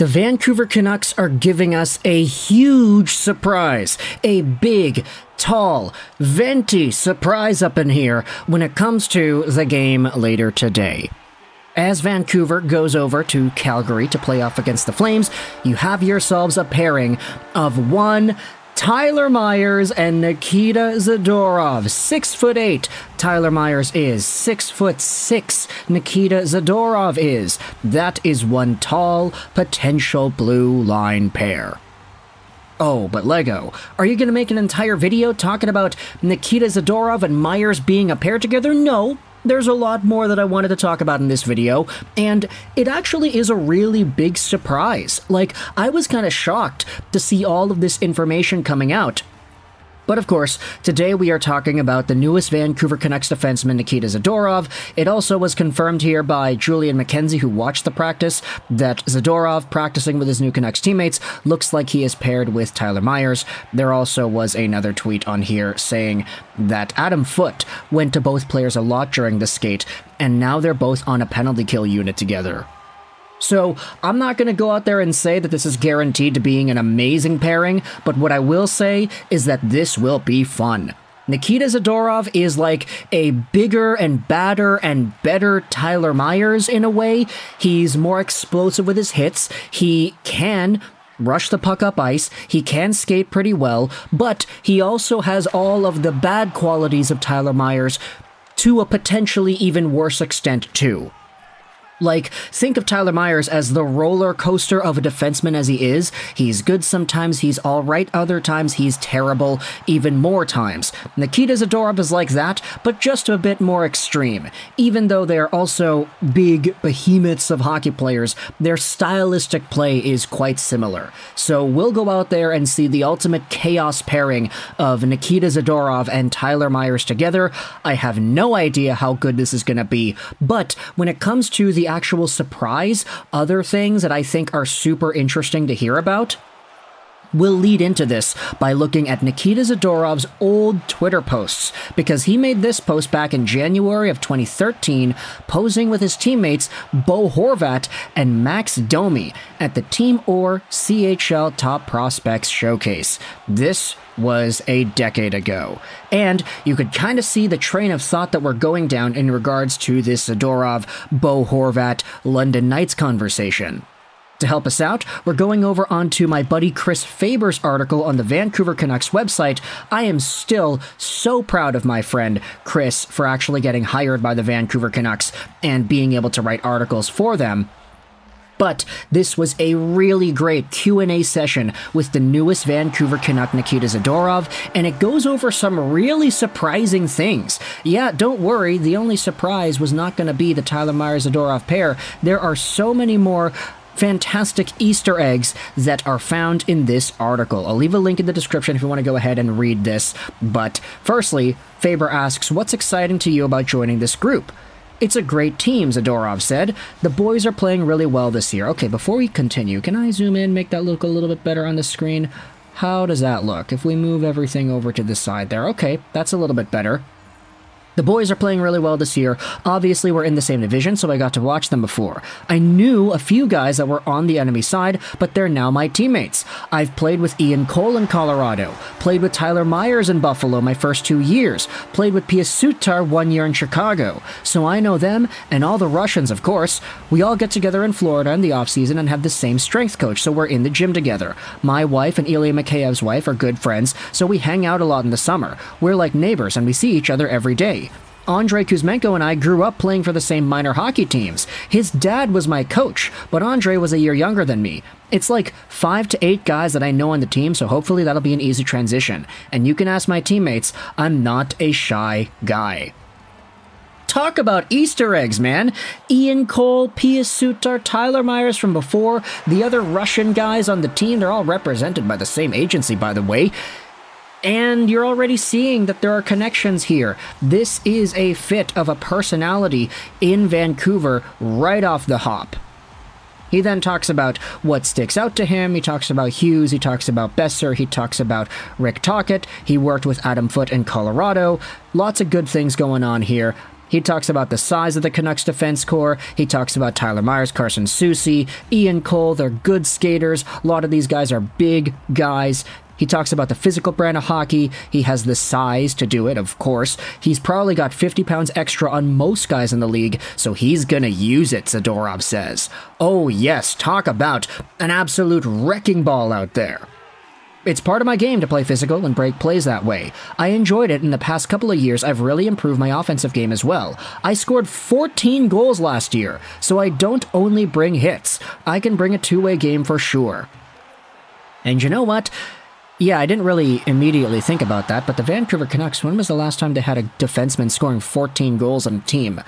The Vancouver Canucks are giving us a huge surprise. A big, tall, venti surprise up in here when it comes to the game later today. As Vancouver goes over to Calgary to play off against the Flames, you have yourselves a pairing of one Tyler Myers and Nikita Zadorov. 6'8", Tyler Myers is. 6'6", Nikita Zadorov is. That is one tall, potential blue line pair. Oh, but Lego, are you going to make an entire video talking about Nikita Zadorov and Myers being a pair together? No. There's a lot more that I wanted to talk about in this video, and it actually is a really big surprise. Like, I was kind of shocked to see all of this information coming out. But of course, today we are talking about the newest Vancouver Canucks defenseman, Nikita Zadorov. It also was confirmed here by Julian McKenzie, who watched the practice, that Zadorov, practicing with his new Canucks teammates, looks like he is paired with Tyler Myers. There also was another tweet on here saying that Adam Foote went to both players a lot during the skate, and now they're both on a penalty kill unit together. So, I'm not going to go out there and say that this is guaranteed to being an amazing pairing, but what I will say is that this will be fun. Nikita Zadorov is like a bigger and badder and better Tyler Myers in a way. He's more explosive with his hits. He can rush the puck up ice. He can skate pretty well, but he also has all of the bad qualities of Tyler Myers to a potentially even worse extent too. Like, think of Tyler Myers as the roller coaster of a defenseman as he is. He's good sometimes, he's alright other times, he's terrible even more times. Nikita Zadorov is like that, but just a bit more extreme. Even though they are also big behemoths of hockey players, their stylistic play is quite similar. So we'll go out there and see the ultimate chaos pairing of Nikita Zadorov and Tyler Myers together. I have no idea how good this is going to be, but when it comes to the actual surprise, other things that I think are super interesting to hear about, we'll lead into this by looking at Nikita Zadorov's old Twitter posts, because he made this post back in January of 2013, posing with his teammates Bo Horvat and Max Domi at the Team Orr CHL Top Prospects Showcase. This was a decade ago, and you could kind of see the train of thought that we're going down in regards to this Zadorov, Bo Horvat, London Knights conversation. To help us out, we're going over onto my buddy Chris Faber's article on the Vancouver Canucks website. I am still so proud of my friend Chris for actually getting hired by the Vancouver Canucks and being able to write articles for them. But this was a really great Q&A session with the newest Vancouver Canuck, Nikita Zadorov, and it goes over some really surprising things. Yeah, don't worry, the only surprise was not going to be the Tyler Myers-Zadorov pair. There are so many more fantastic Easter eggs that are found in this article. I'll leave a link in the description if you want to go ahead and read this. But firstly, Faber asks, what's exciting to you about joining this group? It's a great team, Zadorov said. The boys are playing really well this year. Okay, before we continue, can I zoom in, make that look a little bit better on the screen? How does that look? If we move everything over to the side there. Okay, that's a little bit better. The boys are playing really well this year. Obviously, we're in the same division, so I got to watch them before. I knew a few guys that were on the enemy side, but they're now my teammates. I've played with Ian Cole in Colorado, played with Tyler Myers in Buffalo my first 2 years, played with Pius Sutar 1 year in Chicago. So I know them, and all the Russians, of course. We all get together in Florida in the off-season and have the same strength coach, so we're in the gym together. My wife and Ilya Mikheyev's wife are good friends, so we hang out a lot in the summer. We're like neighbors, and we see each other every day. Andrei Kuzmenko and I grew up playing for the same minor hockey teams. His dad was my coach, but Andrei was a year younger than me. It's like 5 to 8 guys that I know on the team, so hopefully that'll be an easy transition. And you can ask my teammates, I'm not a shy guy. Talk about Easter eggs, man. Ian Cole, Pius Sutar, Tyler Myers from before, the other Russian guys on the team, they're all represented by the same agency, by the way. And you're already seeing that there are connections here. This is a fit of a personality in Vancouver right off the hop. He then talks about what sticks out to him. He talks about Hughes. He talks about Besser. He talks about Rick Tocchet. He worked with Adam Foote in Colorado. Lots of good things going on here. He talks about the size of the Canucks defense core. He talks about Tyler Myers, Carson Soucy, Ian Cole. They're good skaters. A lot of these guys are big guys. He talks about the physical brand of hockey. He has the size to do it, of course. He's probably got 50 pounds extra on most guys in the league, so he's gonna use it, Zadorov says. Oh yes, talk about an absolute wrecking ball out there. It's part of my game to play physical and break plays that way. I enjoyed it. In the past couple of years, I've really improved my offensive game as well. I scored 14 goals last year, so I don't only bring hits. I can bring a two-way game for sure. And you know what? Yeah, I didn't really immediately think about that, but the Vancouver Canucks, when was the last time they had a defenseman scoring 14 goals on a team?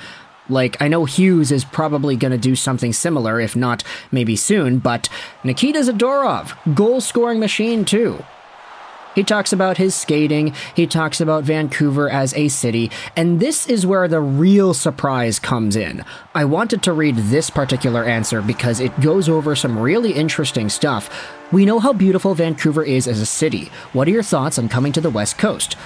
Like, I know Hughes is probably going to do something similar, if not maybe soon, but Nikita Zadorov, goal-scoring machine too. He talks about his skating, he talks about Vancouver as a city, and this is where the real surprise comes in. I wanted to read this particular answer because it goes over some really interesting stuff. We know how beautiful Vancouver is as a city. What are your thoughts on coming to the West Coast?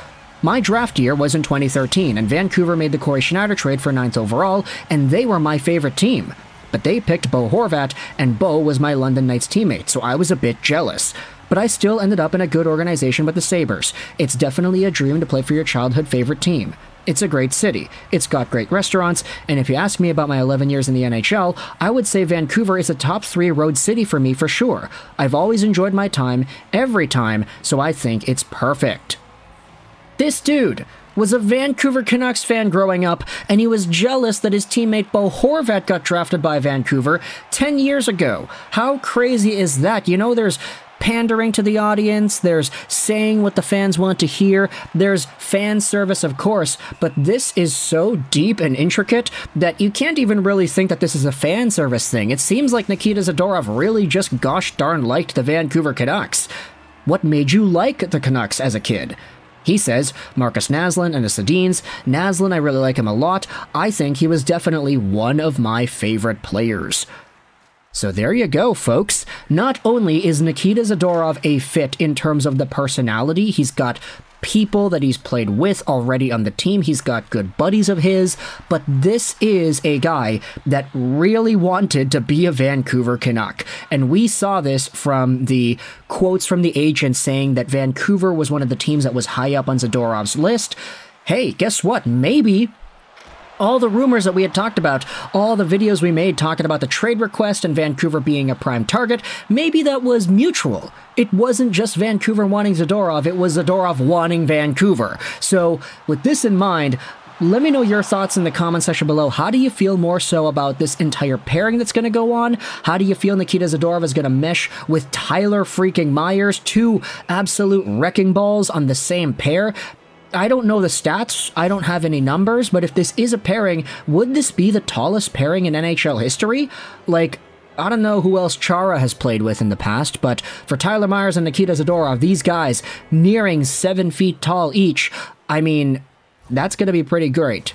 My draft year was in 2013, and Vancouver made the Corey Schneider trade for 9th overall, and they were my favorite team. But they picked Bo Horvat, and Bo was my London Knights teammate, so I was a bit jealous. But I still ended up in a good organization with the Sabres. It's definitely a dream to play for your childhood favorite team. It's a great city. It's got great restaurants, and if you ask me about my 11 years in the NHL, I would say Vancouver is a top 3 road city for me for sure. I've always enjoyed my time, every time, so I think it's perfect. This dude was a Vancouver Canucks fan growing up, and he was jealous that his teammate Bo Horvat got drafted by Vancouver 10 years ago. How crazy is that? You know, there's pandering to the audience, there's saying what the fans want to hear, there's fan service, of course, but this is so deep and intricate that you can't even really think that this is a fan service thing. It seems like Nikita Zadorov really just gosh darn liked the Vancouver Canucks. What made you like the Canucks as a kid? He says, Marcus Naslund and the Sedins. Naslund, I really like him a lot. I think he was definitely one of my favorite players. So there you go, folks. Not only is Nikita Zadorov a fit in terms of the personality, he's got people that he's played with already on the team, he's got good buddies of his, but this is a guy that really wanted to be a Vancouver Canuck. And we saw this from the quotes from the agent saying that Vancouver was one of the teams that was high up on Zadorov's list. Hey, guess what? Maybe all the rumors that we had talked about, all the videos we made talking about the trade request and Vancouver being a prime target, maybe that was mutual. It wasn't just Vancouver wanting Zadorov, it was Zadorov wanting Vancouver. So, with this in mind, let me know your thoughts in the comment section below. How do you feel more so about this entire pairing that's going to go on? How do you feel Nikita Zadorov is going to mesh with Tyler freaking Myers? Two absolute wrecking balls on the same pair. I don't know the stats, I don't have any numbers, but if this is a pairing, would this be the tallest pairing in NHL history? Like, I don't know who else Chara has played with in the past, but for Tyler Myers and Nikita Zadorov, these guys nearing 7 feet tall each, I mean, that's going to be pretty great.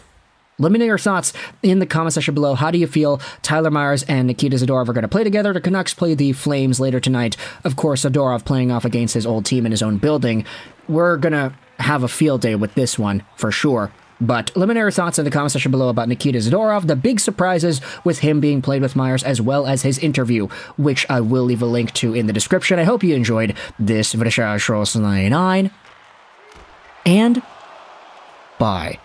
Let me know your thoughts in the comment section below. How do you feel Tyler Myers and Nikita Zadorov are going to play together? The Canucks play the Flames later tonight. Of course, Zadorov playing off against his old team in his own building. We're going to have a field day with this one, for sure. But let me know your thoughts in the comment section below about Nikita Zadorov, the big surprises with him being played with Myers, as well as his interview, which I will leave a link to in the description. I hope you enjoyed this video, and bye.